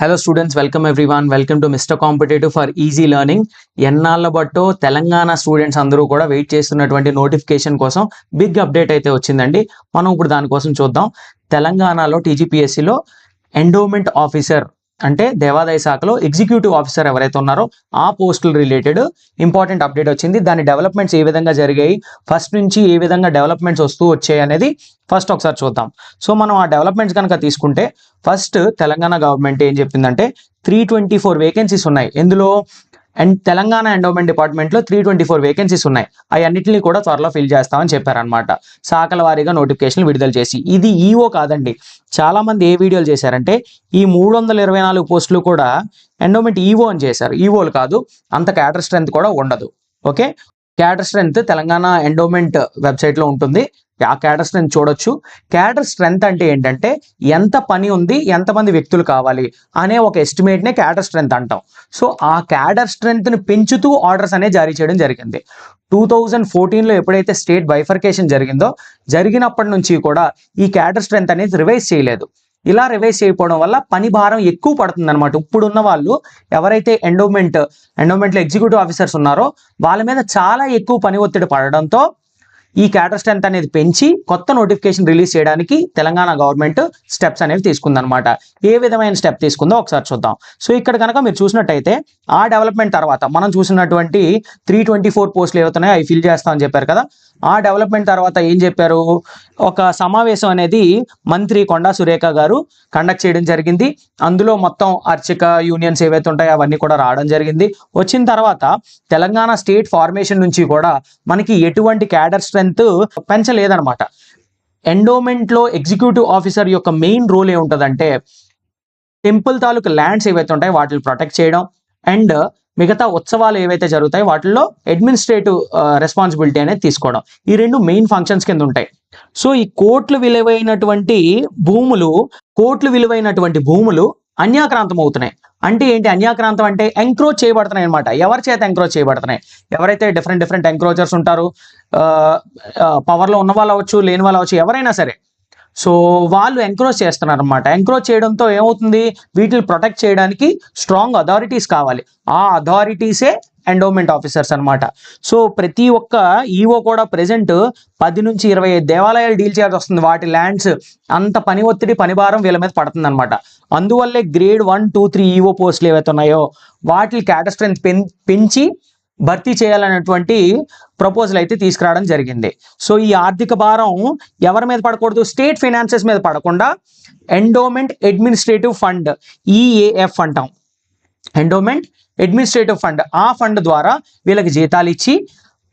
Hello students, welcome everyone. Welcome to mister competitive for easy learning. ఎన్నాళ్ళ బట్టో Telangana students అందరూ కూడా wait చేస్తున్నటువంటి notification కోసం బిగ్ అప్డేట్ అయితే వచ్చిందండి. మనం ఇప్పుడు దానికోసం చూద్దాం. తెలంగాణలో టీజీపీఎస్సీలో ఎండోమెంట్ ఆఫీసర్ అంటే దేవాదాయ శాఖలో ఎగ్జిక్యూటివ్ ఆఫీసర్ ఎవరైతే ఉన్నారో ఆ పోస్టులు రిలేటెడ్ ఇంపార్టెంట్ అప్డేట్ వచ్చింది. దాని డెవలప్మెంట్స్ ఏ విధంగా జరిగాయి, ఫస్ట్ నుంచి ఏ విధంగా డెవలప్మెంట్స్ వస్తూ వచ్చాయి అనేది ఫస్ట్ ఒకసారి చూద్దాం. సో మనం ఆ డెవలప్మెంట్స్ కనుక తీసుకుంటే ఫస్ట్ తెలంగాణ గవర్నమెంట్ ఏం చెప్పిందంటే 324 వేకెన్సీస్ ఉన్నాయి. ఎందులో అండ్ తెలంగాణ ఎండోమెంట్ డిపార్ట్మెంట్లో 324 వేకెన్సీస్ ఉన్నాయి. అన్నింటినీ కూడా త్వరలో ఫిల్ చేస్తామని చెప్పారనమాట. శాఖల వారీగా నోటిఫికేషన్లు విడుదల చేసి. ఇది ఈఓ కాదండి. చాలా మంది ఏ వీడియోలు చేశారంటే ఈ 324 పోస్టులు కూడా ఎండోమెంట్ ఈఓ అని చేశారు. ఈఓలు కాదు, అంత క్యాడర్ స్ట్రెంత్ కూడా ఉండదు. Okay, cadre strength Telangana endowment వెబ్సైట్లో ఉంటుంది. ఆ క్యాడర్ స్ట్రెంత్ చూడొచ్చు. క్యాడర్ స్ట్రెంత్ అంటే ఏంటంటే ఎంత పని ఉంది, ఎంతమంది వ్యక్తులు కావాలి అనే ఒక ఎస్టిమేట్నే క్యాడర్ స్ట్రెంత్ అంటాం. సో ఆ క్యాడర్ స్ట్రెంత్ని పెంచుతూ ఆర్డర్స్ అనేది జారీ చేయడం జరిగింది. 2014లో ఎప్పుడైతే స్టేట్ బైఫర్కేషన్ జరిగిందో జరిగినప్పటి నుంచి కూడా ఈ క్యాడర్ స్ట్రెంత్ అనేది రివైజ్ చేయలేదు. ఇలా రివైజ్ చేయకపోవడం వల్ల పని భారం ఎక్కువ పడుతుంది అనమాట. ఇప్పుడున్న వాళ్ళు ఎవరైతే ఎండోమెంట్లో ఎగ్జిక్యూటివ్ ఆఫీసర్స్ ఉన్నారో వాళ్ళ మీద చాలా ఎక్కువ పని ఒత్తిడి పడడంతో ఈ క్యాడర్ స్ట్రెంత్ అనేది పెంచి కొత్త నోటిఫికేషన్ రిలీజ్ చేయడానికి తెలంగాణ గవర్నమెంట్ స్టెప్స్ అనేవి తీసుకుందనమాట. ఏ విధమైన స్టెప్ తీసుకుందో ఒకసారి చూద్దాం. సో ఇక్కడ కనుక మీరు చూసినట్టయితే ఆ డెవలప్మెంట్ తర్వాత మనం చూసినటువంటి 324 పోస్టులు ఏవైతున్నాయో అవి ఫిల్ చేస్తామని చెప్పారు కదా. ఆ డెవలప్మెంట్ తర్వాత ఏం చెప్పారు, ఒక సమావేశం అనేది మంత్రి కొండా సురేఖ గారు కండక్ట్ చేయడం జరిగింది. అందులో మొత్తం అర్చక యూనియన్స్ ఏవైతే ఉంటాయో అవన్నీ కూడా రావడం జరిగింది. వచ్చిన తర్వాత తెలంగాణ స్టేట్ ఫార్మేషన్ నుంచి కూడా మనకి ఎటువంటి క్యాడర్ స్ట్రెంత్ పెంచలేదన్నమాట. ఎండోమెంట్లో ఎగ్జిక్యూటివ్ ఆఫీసర్ యొక్క మెయిన్ రోల్ ఏముంటుందంటే టెంపుల్ తాలూకు ల్యాండ్స్ ఏవైతే ఉంటాయో వాటిని ప్రొటెక్ట్ చేయడం అండ్ మిగతా ఉత్సవాలు ఏవైతే జరుగుతాయో వాటిల్లో అడ్మినిస్ట్రేటివ్ రెస్పాన్సిబిలిటీ అనేది తీసుకోవడం. ఈ రెండు మెయిన్ ఫంక్షన్స్ కింద ఉంటాయి. సో ఈ కోట్ల విలువైనటువంటి భూములు అన్యాక్రాంతం అవుతున్నాయి. అంటే ఏంటి అన్యాక్రాంతం అంటే ఎంక్రోచ్ చేయబడుతున్నాయి అనమాట. ఎవరి చేత ఎంక్రోచ్ చేయబడుతున్నాయి? ఎవరైతే డిఫరెంట్ ఎంక్రోచర్స్ ఉంటారో, పవర్లో ఉన్న వాళ్ళు అవ్వచ్చు, లేని వాళ్ళు అవ్వచ్చు, ఎవరైనా సరే. సో వాళ్ళు ఎంక్రోచ్ చేస్తున్నారు అనమాట. ఎంక్రోచ్ చేయడంతో ఏమవుతుంది, వీటిని ప్రొటెక్ట్ చేయడానికి స్ట్రాంగ్ అథారిటీస్ కావాలి. ఆ అథారిటీసే ఎండోమెంట్ ఆఫీసర్స్ అనమాట. సో ప్రతి ఒక్క ఈఓ కూడా ప్రెజెంట్ 10 నుంచి 25 దేవాలయాలు డీల్ చేయాల్సి వస్తుంది. వాటి ల్యాండ్స్ అంత పని ఒత్తిడి, పని భారం వీళ్ళ మీద పడుతుంది అనమాట. అందువల్లే గ్రేడ్ 1, 2, 3 ఈఓ పోస్టులు ఏవైతే ఉన్నాయో వాటి క్యాడర్ స్ట్రెంత్ పెంచి భర్తీ చేయాలనేటువంటి ప్రపోజల్ అయితే తీసుకురావడం జరిగింది. సో ఈ ఆర్థిక భారం ఎవరి మీద పడకూడదు, స్టేట్ ఫైనాన్సెస్ మీద పడకుండా ఎండోమెంట్ అడ్మినిస్ట్రేటివ్ ఫండ్, ఈఏఎఫ్ అంటాం, ఎండోమెంట్ అడ్మినిస్ట్రేటివ్ ఫండ్, ఆ ఫండ్ ద్వారా వీళ్ళకి జీతాలు ఇచ్చి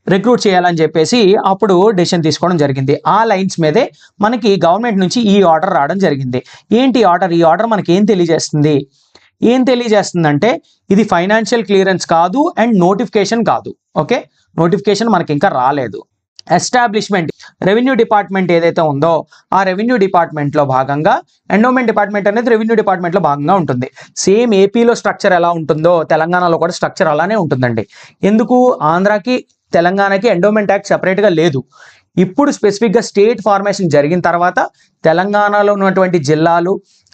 రిక్రూట్ చేయాలని చెప్పేసి అప్పుడు డెసిషన్ తీసుకోవడం జరిగింది. ఆ లైన్స్ మీదే మనకి గవర్నమెంట్ నుంచి ఈ ఆర్డర్ రావడం జరిగింది. ఏంటి ఆర్డర్? ఈ ఆర్డర్ మనకి ఏం తెలియజేస్తుందంటే ఇది ఫైనాన్షియల్ క్లియరెన్స్ కాదు అండ్ నోటిఫికేషన్ కాదు. ఓకే, నోటిఫికేషన్ మనకి ఇంకా రాలేదు. ఎస్టాబ్లిష్మెంట్, రెవెన్యూ డిపార్ట్మెంట్ ఏదైతే ఉందో ఆ రెవెన్యూ డిపార్ట్మెంట్లో భాగంగా ఎండోమెంట్ డిపార్ట్మెంట్ అనేది రెవెన్యూ డిపార్ట్మెంట్లో భాగంగా ఉంటుంది. సేమ్ ఏపీలో స్ట్రక్చర్ ఎలా ఉంటుందో తెలంగాణలో కూడా స్ట్రక్చర్ అలానే ఉంటుందండి. ఎందుకు ఆంధ్రాకి తెలంగాణకి ఎండోమెంట్ యాక్ట్ సెపరేట్గా లేదు. ఇప్పుడు స్పెసిఫిక్గా స్టేట్ ఫార్మేషన్ జరిగిన తర్వాత తెలంగాణలో ఉన్నటువంటి జిల్లాలు,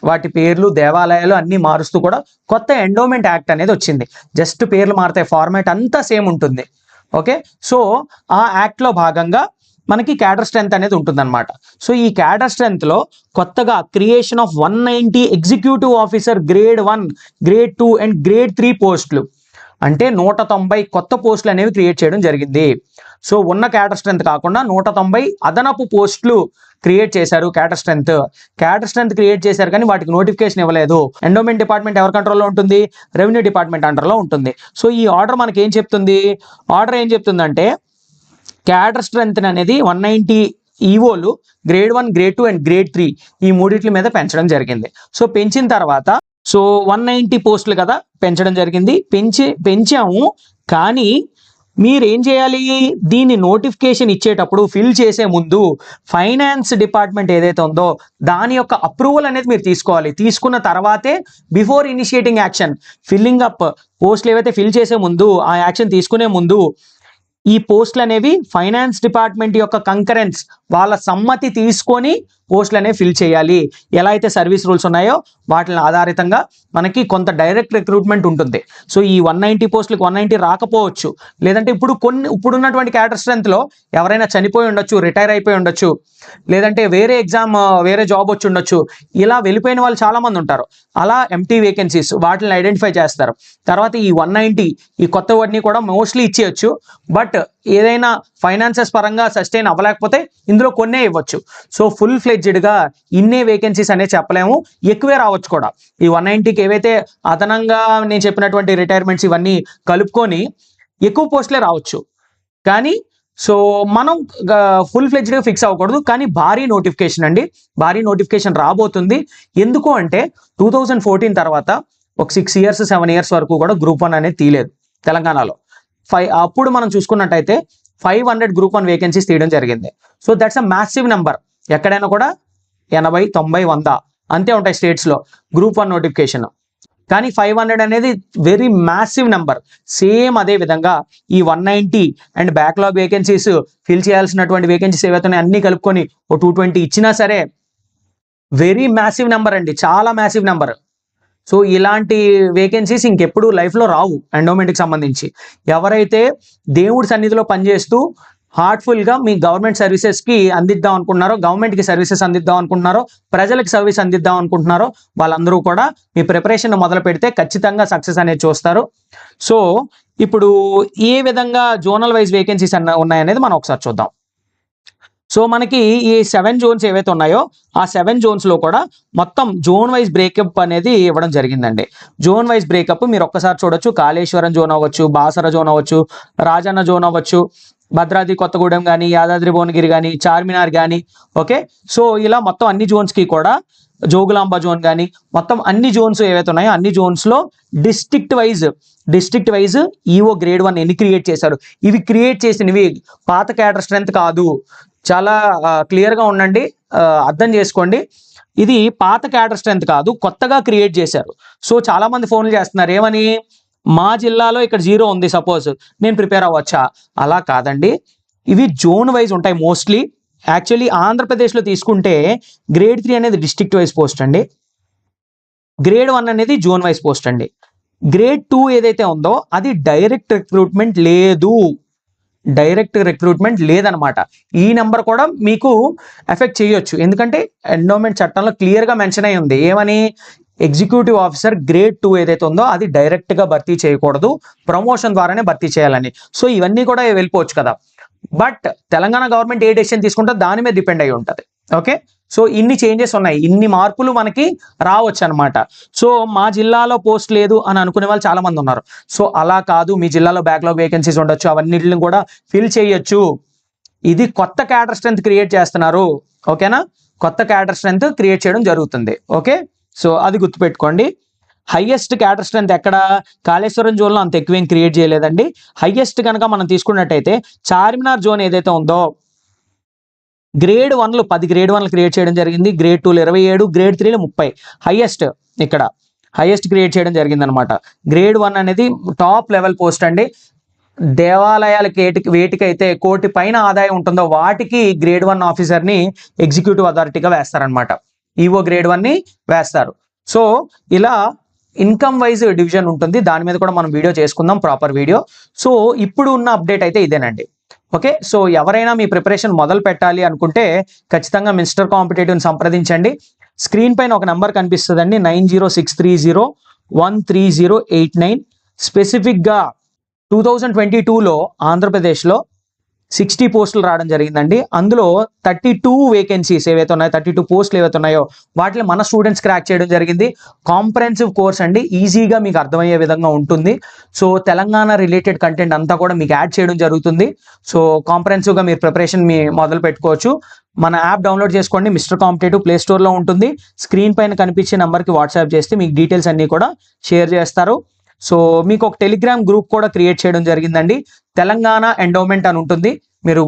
వాటి పేర్లు, దేవాలయాలు అన్నీ మారుస్తూ కూడా కొత్త ఎండోమెంట్ యాక్ట్ అనేది వచ్చింది. జస్ట్ పేర్లు మారుతాయి, ఫార్మాట్ అంతా సేమ్ ఉంటుంది. ఓకే, సో ఆ యాక్ట్లో భాగంగా మనకి క్యాడర్ స్ట్రెంత్ అనేది ఉంటుందన్నమాట. సో ఈ క్యాడర్ స్ట్రెంత్లో కొత్తగా creation of 190 executive officer grade 1, grade 2 and grade 3 పోస్టులు, అంటే 190 కొత్త పోస్టులు అనేవి క్రియేట్ చేయడం జరిగింది. సో ఉన్న క్యాడర్ స్ట్రెంత్ కాకుండా 190 అదనపు పోస్టులు క్రియేట్ చేశారు. క్యాడర్ స్ట్రెంత్ క్రియేట్ చేశారు కానీ వాటికి నోటిఫికేషన్ ఇవ్వలేదు. ఎండోమెంట్ డిపార్ట్మెంట్ ఎవరి కంట్రోల్లో ఉంటుంది? రెవెన్యూ డిపార్ట్మెంట్ అండర్లో ఉంటుంది. సో ఈ ఆర్డర్ మనకి ఏం చెప్తుందంటే క్యాడర్ స్ట్రెంత్ అనేది 190 ఈఓలు గ్రేడ్ 1, గ్రేడ్ 2 అండ్ గ్రేడ్ 3 ఈ మూడిట్ల మీద పెంచడం జరిగింది. సో పెంచిన తర్వాత 190 పోస్టులు కదా పెంచడం జరిగింది. పెంచాము కానీ మీరేం చేయాలి, దీన్ని నోటిఫికేషన్ ఇచ్చేటప్పుడు ఫిల్ చేసే ముందు ఫైనాన్స్ డిపార్ట్మెంట్ ఏదైతే ఉందో దాని యొక్క అప్రూవల్ అనేది మీరు తీసుకోవాలి. తీసుకున్న తర్వాతే before initiating action, filling up పోస్టులు ఏవైతే ఫిల్ చేసే ముందు, ఆ యాక్షన్ తీసుకునే ముందు ఈ పోస్టులు అనేవి ఫైనాన్స్ డిపార్ట్మెంట్ యొక్క కంకరెన్స్, వాళ్ళ సమ్మతి తీసుకొని పోస్టులు అనేవి ఫిల్ చేయాలి. ఎలా అయితే సర్వీస్ రూల్స్ ఉన్నాయో వాటిని ఆధారితంగా మనకి కొంత డైరెక్ట్ రిక్రూట్మెంట్ ఉంటుంది. సో ఈ 190 పోస్టులకు 190 రాకపోవచ్చు, లేదంటే ఇప్పుడున్నటువంటి క్యాడర్ స్ట్రెంత్లో ఎవరైనా చనిపోయి ఉండొచ్చు, రిటైర్ అయిపోయి ఉండొచ్చు, లేదంటే వేరే జాబ్ వచ్చి ఉండొచ్చు. ఇలా వెళ్ళిపోయిన వాళ్ళు చాలా మంది ఉంటారు. అలా ఎంటీ వేకెన్సీస్ వాటిని ఐడెంటిఫై చేస్తారు. తర్వాత ఈ 190 ఈ కొత్త వాటిని కూడా మోస్ట్లీ ఇచ్చేయచ్చు. బట్ ఏదైనా ఫైనాన్సెస్ పరంగా సస్టైన్ అవ్వలేకపోతే ఇందులో కొన్నే ఇవ్వచ్చు. సో ఫుల్ ఫ్లెడ్జ్డ్గా ఇన్నే వేకెన్సీస్ అనేది చెప్పలేము, ఎక్కువే రావచ్చు కూడా. ఈ 190కి ఏవైతే అదనంగా నేను చెప్పినటువంటి రిటైర్మెంట్స్ ఇవన్నీ కలుపుకొని ఎక్కువ పోస్టులే రావచ్చు. కానీ సో మనం ఫుల్ ఫ్లెడ్జ్డ్గా ఫిక్స్ అవ్వకూడదు. కానీ భారీ నోటిఫికేషన్ అండి, భారీ నోటిఫికేషన్ రాబోతుంది. ఎందుకు అంటే 2014 తర్వాత ఒక 6 years 7 years వరకు కూడా గ్రూప్ 1 అనేది తీయలేదు తెలంగాణలో. అప్పుడు మనం చూసుకున్నట్టయితే 500 గ్రూప్ 1 వేకెన్సీస్ తీయడం జరిగింది. So that's a massive number. ఎక్కడైనా కూడా 80, 90, 100 అంతే ఉంటాయి స్టేట్స్లో గ్రూప్ 1 నోటిఫికేషన్. కానీ 500 అనేది వెరీ మ్యాసివ్ నెంబర్. సేమ్ అదే విధంగా ఈ 190 అండ్ బ్యాక్లాగ్ వేకెన్సీస్ ఫిల్ చేయాల్సినటువంటి వేకెన్సీస్ ఏవైతే అన్ని కలుపుకొని ఓ 220 ఇచ్చినా సరే వెరీ మ్యాసివ్ నెంబర్ అండి, చాలా మ్యాసివ్ నెంబర్. సో ఇలాంటి వేకెన్సీస్ ఇంకెప్పుడు లైఫ్లో రావు. ఎండోమెంట్కి సంబంధించి ఎవరైతే దేవుడి సన్నిధిలో పనిచేస్తూ హార్ట్ఫుల్గా మీ గవర్నమెంట్ సర్వీసెస్కి అందిద్దాం అనుకుంటున్నారో, గవర్నమెంట్కి సర్వీసెస్ అందిద్దాం అనుకుంటున్నారో, ప్రజలకు సర్వీస్ అందిద్దాం అనుకుంటున్నారో వాళ్ళందరూ కూడా మీ ప్రిపరేషన్ మొదలు పెడితే ఖచ్చితంగా సక్సెస్ అనేది చూస్తారు. సో ఇప్పుడు ఏ విధంగా జోనల్ వైజ్ వేకెన్సీస్ ఉన్నాయనేది మనం ఒకసారి చూద్దాం. సో మనకి ఈ 7 zones ఏవైతే ఉన్నాయో ఆ 7 zonesలో కూడా మొత్తం జోన్ వైజ్ బ్రేకప్ అనేది ఇవ్వడం జరిగిందండి. జోన్ వైజ్ బ్రేకప్ మీరు ఒక్కసారి చూడొచ్చు. కాళేశ్వరం జోన్ అవ్వచ్చు, బాసర జోన్ అవ్వచ్చు, రాజన్న జోన్ అవ్వచ్చు, భద్రాద్రి కొత్తగూడెం కానీ, యాదాద్రి భువనగిరి కానీ, చార్మినార్ కానీ. ఓకే, సో ఇలా మొత్తం అన్ని జోన్స్కి కూడా జోగులాంబ జోన్ కానీ మొత్తం అన్ని జోన్స్ ఏవైతే ఉన్నాయో అన్ని జోన్స్లో డిస్ట్రిక్ట్ వైజ్ ఈఓ గ్రేడ్ 1 ఎన్ని క్రియేట్ చేశారు. ఇవి క్రియేట్ చేసినవి పాత క్యాడర్ స్ట్రెంత్ కాదు. చాలా క్లియర్గా ఉండండి, అర్థం చేసుకోండి. ఇది పాత క్యాడర్ స్ట్రెంత్ కాదు, కొత్తగా క్రియేట్ చేశారు. సో చాలా మంది ఫోన్లు చేస్తున్నారు ఏమని, మా జిల్లాలో ఇక్కడ 0 ఉంది, సపోజ్ నేను ప్రిపేర్ అవ్వచ్చా? అలా కాదండి, ఇవి జోన్ వైజ్ ఉంటాయి మోస్ట్లీ. యాక్చువల్లీ ఆంధ్రప్రదేశ్లో తీసుకుంటే గ్రేడ్ 3 అనేది డిస్ట్రిక్ట్ వైజ్ పోస్ట్ అండి, గ్రేడ్ 1 అనేది జోన్ వైజ్ పోస్ట్ అండి. గ్రేడ్ 2 ఏదైతే ఉందో అది డైరెక్ట్ రిక్రూట్మెంట్ లేదనమాట. ఈ నెంబర్ కూడా మీకు ఎఫెక్ట్ చేయొచ్చు, ఎందుకంటే ఎండోమెంట్ చట్టంలో క్లియర్గా మెన్షన్ అయి ఉంది ఏమని, ఎగ్జిక్యూటివ్ ఆఫీసర్ గ్రేడ్ 2 ఏదైతే ఉందో అది డైరెక్ట్గా భర్తీ చేయకూడదు, ప్రమోషన్ ద్వారానే భర్తీ చేయాలని. సో ఇవన్నీ కూడా వెళ్ళిపోవచ్చు కదా. But Telangana government A decision తీసుకుంటే దాని మీద డిపెండ్ అయి ఉంటుంది. ఓకే, సో ఇన్ని చేంజెస్ ఉన్నాయి, ఇన్ని మార్పులు మనకి రావచ్చు అనమాట. సో మా జిల్లాలో పోస్ట్ లేదు అని అనుకునే వాళ్ళు చాలా మంది ఉన్నారు. సో అలా కాదు, మీ జిల్లాలో బ్యాక్లాగ్ వేకెన్సీస్ ఉండొచ్చు, అవన్నిటిని కూడా ఫిల్ చేయొచ్చు. ఇది కొత్త క్యాడర్ స్ట్రెంత్ క్రియేట్ చేస్తున్నారు. ఓకేనా, కొత్త క్యాడర్ స్ట్రెంత్ క్రియేట్ చేయడం జరుగుతుంది. ఓకే, సో అది గుర్తుపెట్టుకోండి. హైయెస్ట్ క్యాడర్ స్ట్రెంత్ ఎక్కడ, కాళేశ్వరం జోన్లో అంత ఎక్కువేం క్రియేట్ చేయలేదండి. హైయెస్ట్ కనుక మనం తీసుకున్నట్టయితే చార్మినార్ జోన్ ఏదైతే ఉందో గ్రేడ్ 1లో 10 గ్రేడ్ 1 క్రియేట్ చేయడం జరిగింది, గ్రేడ్ 2లో 27, గ్రేడ్ 3లో 30. హైయెస్ట్ క్రియేట్ చేయడం జరిగింది అనమాట. గ్రేడ్ 1 అనేది టాప్ లెవెల్ పోస్ట్ అండి. దేవాలయాలకి వేటికైతే 1 కోటి పైన ఆదాయం ఉంటుందో వాటికి గ్రేడ్ 1 ఆఫీసర్ని ఎగ్జిక్యూటివ్ అథారిటీగా వేస్తారనమాట, ఈఓ గ్రేడ్ 1ని వేస్తారు. సో ఇలా ఇన్కమ్ వైజ్ డివిజన్ ఉంటుంది, దాని మీద కూడా మనం వీడియో చేసుకుందాం, ప్రాపర్ వీడియో. సో ఇప్పుడు ఉన్న అప్డేట్ అయితే ఇదేనండి. ఓకే, సో ఎవరైనా మీ ప్రిపరేషన్ మొదలు పెట్టాలి అనుకుంటే ఖచ్చితంగా మిస్టర్ కాంపిటేటివ్ని సంప్రదించండి. స్క్రీన్ పైన ఒక నెంబర్ కనిపిస్తుందండి, 9063013089. స్పెసిఫిక్గా 2022లో ఆంధ్రప్రదేశ్లో 60 పోస్టులు రావడం జరిగిందండి. అందులో 32 వేకెన్సీస్ ఏవైతే ఉన్నాయో 32 పోస్టులు ఏవైతే ఉన్నాయో వాటిని మన స్టూడెంట్స్ క్రాక్ చేయడం జరిగింది. కాంప్రహెన్సివ్ కోర్స్ అండి, ఈజీగా మీకు అర్థమయ్యే విధంగా ఉంటుంది. సో తెలంగాణ రిలేటెడ్ కంటెంట్ అంతా కూడా మీకు యాడ్ చేయడం జరుగుతుంది. సో కాంప్రహెన్సివ్గా మీరు ప్రిపరేషన్ మొదలు పెట్టుకోవచ్చు. మన యాప్ డౌన్లోడ్ చేసుకోండి, మిస్టర్ కాంపిటేటివ్ ప్లే స్టోర్లో ఉంటుంది. స్క్రీన్ పైన కనిపించే నెంబర్కి వాట్సాప్ చేస్తే మీకు డీటెయిల్స్ అన్నీ కూడా షేర్ చేస్తారు. సో మీకు ఒక టెలిగ్రామ్ గ్రూప్ కూడా క్రియేట్ చేయడం జరిగిందండి, తెలంగాణ ఎండోమెంట్ అని ఉంటుంది. మీరు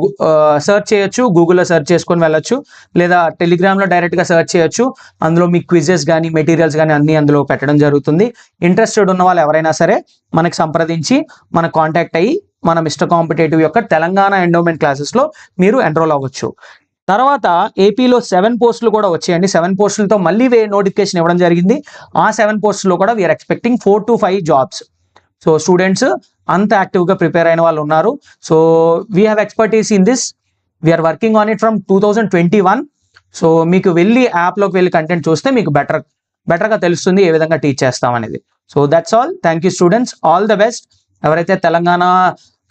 సెర్చ్ చేయొచ్చు, గూగుల్లో సెర్చ్ చేసుకొని వెళ్ళొచ్చు, లేదా టెలిగ్రామ్లో డైరెక్ట్గా సెర్చ్ చేయొచ్చు. అందులో మీ క్విజెస్ కానీ మెటీరియల్స్ కానీ అన్నీ అందులో పెట్టడం జరుగుతుంది. ఇంట్రెస్టెడ్ ఉన్న వాళ్ళు ఎవరైనా సరే మనకి సంప్రదించి మన కాంటాక్ట్ అయ్యి మన మిస్టర్ కాంపిటేటివ్ యొక్క తెలంగాణ ఎండోమెంట్ క్లాసెస్లో మీరు ఎన్రోల్ అవ్వచ్చు. తర్వాత ఏపీలో 7 పోస్టులు కూడా వచ్చాయండి. 7 పోస్టులతో మళ్ళీ నోటిఫికేషన్ ఇవ్వడం జరిగింది. ఆ 7 పోస్టుల్లో కూడా we're expecting 4 to 5 jobs. So students అంత యాక్టివ్గా ప్రిపేర్ అయిన వాళ్ళు ఉన్నారు. So we have expertise in this. We're working on it from 2021. So మీకు వెళ్ళి యాప్లోకి వెళ్ళి కంటెంట్ చూస్తే మీకు బెటర్గా తెలుస్తుంది ఏ విధంగా టీచ్ చేస్తాం అనేది. So that's all. Thank you students, all the best. ఎవరైతే తెలంగాణ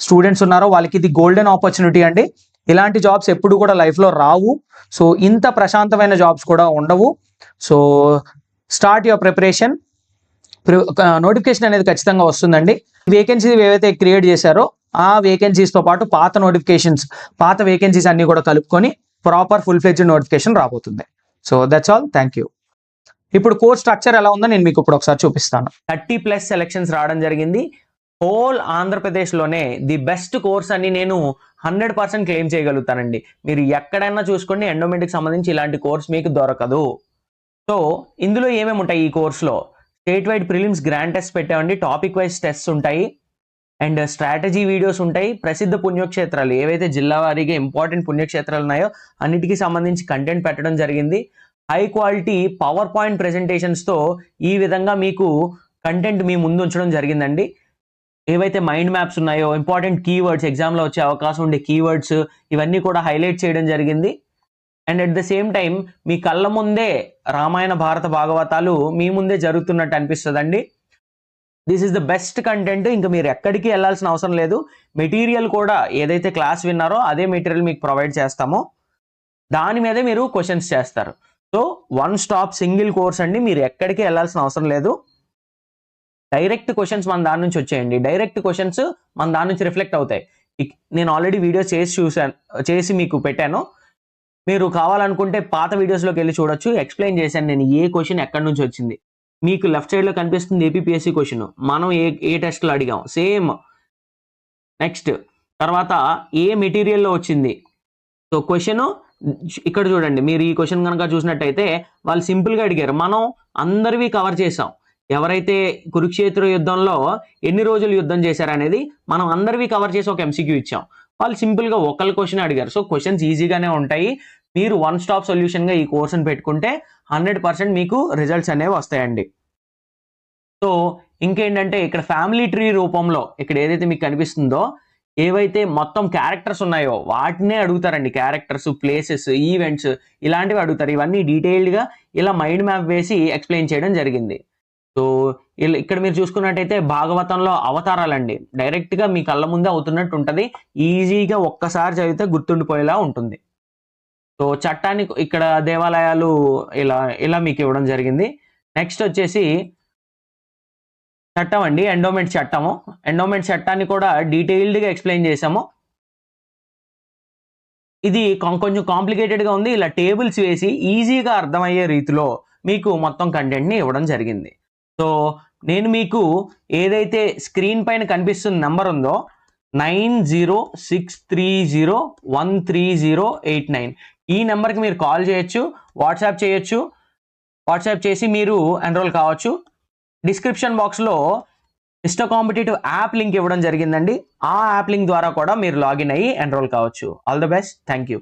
స్టూడెంట్స్ ఉన్నారో వాళ్ళకి ఇది గోల్డెన్ ఆపర్చునిటీ అండి. ఇలాంటి జాబ్స్ ఎప్పుడు కూడా లైఫ్లో రావు. సో ఇంత ప్రశాంతమైన జాబ్స్ కూడా ఉండవు. So start your preparation. Notification అనేది ఖచ్చితంగా వస్తుందండి. వేకెన్సీ ఏవైతే క్రియేట్ చేశారో ఆ వేకెన్సీస్తో పాటు పాత వేకెన్సీస్ అన్ని కూడా కలుపుకొని ప్రాపర్ ఫుల్ ఫ్లెడ్జ్డ్ నోటిఫికేషన్ రాబోతుంది. So that's all. Thank you. ఇప్పుడు కోర్స్ స్ట్రక్చర్ ఎలా ఉందో నేను మీకు ఇప్పుడు ఒకసారి చూపిస్తాను. 30+ సెలెక్షన్స్ రావడం జరిగింది. హోల్ ఆంధ్రప్రదేశ్లోనే ది బెస్ట్ కోర్స్ అని నేను 100% క్లెయిమ్ చేయగలుగుతానండి. మీరు ఎక్కడైనా చూసుకోండి, ఎండోమెంట్కి సంబంధించి ఇలాంటి కోర్స్ మీకు దొరకదు. సో ఇందులో ఏమేమి ఉంటాయి ఈ కోర్సులో? State wide prelims grand test పెట్టామండి. టాపిక్ వైజ్ టెస్ట్ ఉంటాయి అండ్ స్ట్రాటజీ వీడియోస్ ఉంటాయి. ప్రసిద్ధ పుణ్యక్షేత్రాలు ఏవైతే జిల్లా వారీగా ఇంపార్టెంట్ పుణ్యక్షేత్రాలు ఉన్నాయో అన్నిటికీ సంబంధించి కంటెంట్ పెట్టడం జరిగింది. హై క్వాలిటీ పవర్ పాయింట్ ప్రెజెంటేషన్స్తో ఈ విధంగా మీకు కంటెంట్ మీ ముందు ఉంచడం జరిగిందండి. ఏవైతే మైండ్ మ్యాప్స్ ఉన్నాయో, ఇంపార్టెంట్ కీవర్డ్స్, ఎగ్జామ్లో వచ్చే అవకాశం ఉండే కీవర్డ్స్, ఇవన్నీ కూడా హైలైట్ చేయడం జరిగింది. And at the same time మీ కళ్ళ ముందే రామాయణ భారత భాగవతాలు మీ ముందే జరుగుతున్నట్టు అనిపిస్తుందండి. This is the best content. ఇంకా మీరు ఎక్కడికి వెళ్ళాల్సిన అవసరం లేదు. మెటీరియల్ కూడా ఏదైతే క్లాస్ విన్నారో అదే మెటీరియల్ మీకు ప్రొవైడ్ చేస్తామో దాని మీదే మీరు క్వశ్చన్స్ చేస్తారు. So one stop single course అండి. మీరు ఎక్కడికి వెళ్ళాల్సిన అవసరం లేదు. డైరెక్ట్ క్వశ్చన్స్ మన దాని నుంచి వచ్చేయండి. డైరెక్ట్ క్వశ్చన్స్ మన దాని నుంచి రిఫ్లెక్ట్ అవుతాయి. నేను ఆల్రెడీ వీడియోస్ చేసి మీకు పెట్టాను. మీరు కావాలనుకుంటే పాత వీడియోస్లోకి వెళ్ళి చూడొచ్చు. ఎక్స్ప్లెయిన్ చేశాను నేను ఏ క్వశ్చన్ ఎక్కడి నుంచి వచ్చింది. మీకు లెఫ్ట్ సైడ్లో కనిపిస్తుంది ఏపీపీఎస్సీ క్వశ్చన్. మనం ఏ టెస్ట్లో అడిగాం సేమ్. నెక్స్ట్ తర్వాత ఏ మెటీరియల్లో వచ్చింది. సో క్వశ్చన్ ఇక్కడ చూడండి. మీరు ఈ క్వశ్చన్ కనుక చూసినట్టయితే వాళ్ళు సింపుల్గా అడిగారు. మనం అందరివి కవర్ చేసాం. ఎవరైతే కురుక్షేత్ర యుద్ధంలో ఎన్ని రోజులు యుద్ధం చేశారనేది మనం అందరివి కవర్ చేసి ఒక ఎంసీక్యూ ఇచ్చాం. వాళ్ళు సింపుల్గా ఒకళ్ళ క్వశ్చన్ అడిగారు. సో క్వశ్చన్స్ ఈజీగానే ఉంటాయి. మీరు వన్ స్టాప్ సొల్యూషన్గా ఈ కోర్సుని పెట్టుకుంటే 100% మీకు రిజల్ట్స్ అనేవి వస్తాయండి. సో ఇంకేంటంటే ఇక్కడ ఫ్యామిలీ ట్రీ రూపంలో ఇక్కడ ఏదైతే మీకు కనిపిస్తుందో ఏవైతే మొత్తం క్యారెక్టర్స్ ఉన్నాయో వాటినే అడుగుతారండి. క్యారెక్టర్స్, ప్లేసెస్, ఈవెంట్స్ ఇలాంటివి అడుగుతారు. ఇవన్నీ డీటెయిల్డ్గా ఇలా మైండ్ మ్యాప్ వేసి ఎక్స్ప్లెయిన్ చేయడం జరిగింది. సో ఇక్కడ మీరు చూసుకున్నట్టయితే భాగవతంలో అవతారాలండి. డైరెక్ట్గా మీ కళ్ళ ముందే అవుతున్నట్టు ఉంటుంది. ఈజీగా ఒక్కసారి చదివితే గుర్తుండిపోయేలా ఉంటుంది. సో చట్టాన్ని ఇక్కడ దేవాలయాలు ఇలా మీకు ఇవ్వడం జరిగింది. నెక్స్ట్ వచ్చేసి చట్టం అండి, ఎండోమెంట్ చట్టము. ఎండోమెంట్ చట్టాన్ని కూడా డీటెయిల్డ్గా ఎక్స్ప్లెయిన్ చేసాము. ఇది కొంచెం కాంప్లికేటెడ్గా ఉంది. ఇలా టేబుల్స్ వేసి ఈజీగా అర్థమయ్యే రీతిలో మీకు మొత్తం కంటెంట్ని ఇవ్వడం జరిగింది. సో నేను మీకు ఏదైతే స్క్రీన్ పైన కనిపిస్తున్న నెంబర్ ఉందో 9063013089 ఈ నెంబర్కి మీరు కాల్ చేయొచ్చు, వాట్సాప్ చేయొచ్చు. వాట్సాప్ చేసి మీరు ఎన్రోల్ కావచ్చు. డిస్క్రిప్షన్ బాక్స్లో మిస్టర్ కాంపిటేటివ్ యాప్ లింక్ ఇవ్వడం జరిగిందండి. ఆ యాప్ లింక్ ద్వారా కూడా మీరు లాగిన్ అయ్యి ఎన్రోల్ కావచ్చు. All the best. Thank you.